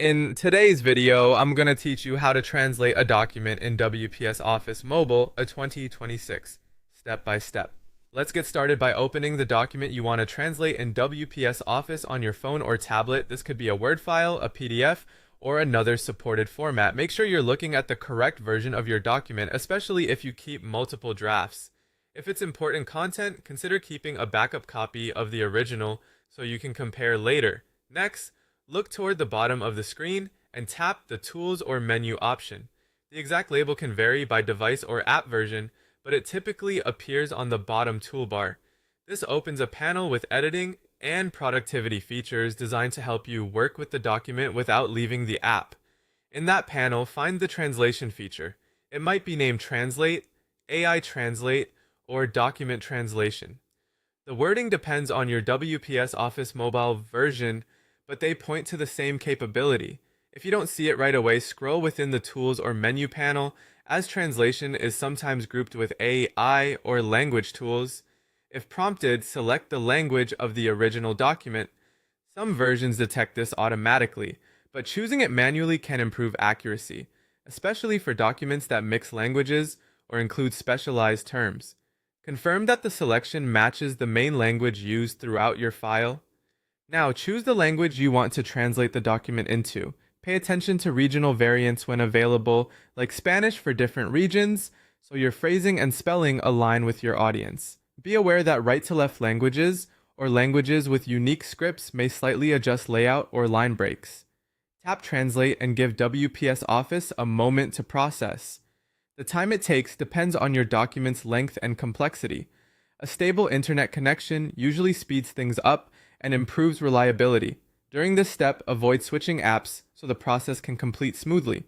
In today's video, I'm going to teach you how to translate a document in WPS Office Mobile, a 2026, step by step. Let's get started by opening the document you want to translate in WPS Office on your phone or tablet. This could be a Word file, a PDF, or another supported format. Make sure you're looking at the correct version of your document, especially if you keep multiple drafts. If it's important content, consider keeping a backup copy of the original so you can compare later. Next, look toward the bottom of the screen and tap the Tools or Menu option. The exact label can vary by device or app version, but it typically appears on the bottom toolbar. This opens a panel with editing and productivity features designed to help you work with the document without leaving the app. In that panel, find the translation feature. It might be named Translate, AI Translate, or Document Translation. The wording depends on your WPS Office Mobile version, but they point to the same capability. If you don't see it right away, scroll within the Tools or Menu panel, as translation is sometimes grouped with AI or language tools. If prompted, select the language of the original document. Some versions detect this automatically, but choosing it manually can improve accuracy, especially for documents that mix languages or include specialized terms. Confirm that the selection matches the main language used throughout your file. Now, choose the language you want to translate the document into. Pay attention to regional variants when available, like Spanish for different regions, so your phrasing and spelling align with your audience. Be aware that right-to-left languages, or languages with unique scripts, may slightly adjust layout or line breaks. Tap Translate and give WPS Office a moment to process. The time it takes depends on your document's length and complexity. A stable internet connection usually speeds things up and improves reliability. During this step, avoid switching apps so the process can complete smoothly.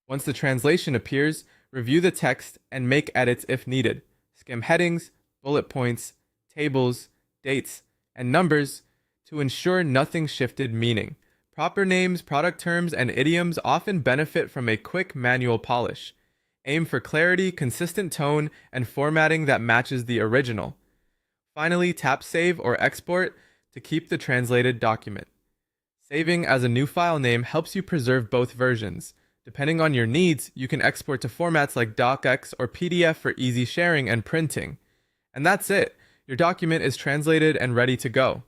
Once the translation appears, review the text and make edits if needed. Skim headings, bullet points, tables, dates, and numbers to ensure nothing shifted meaning. Proper names, product terms, and idioms often benefit from a quick manual polish. Aim for clarity, consistent tone, and formatting that matches the original. Finally, tap Save or Export to keep the translated document. Saving as a new file name helps you preserve both versions. Depending on your needs, you can export to formats like DocX or PDF for easy sharing and printing. And that's it. Your document is translated and ready to go.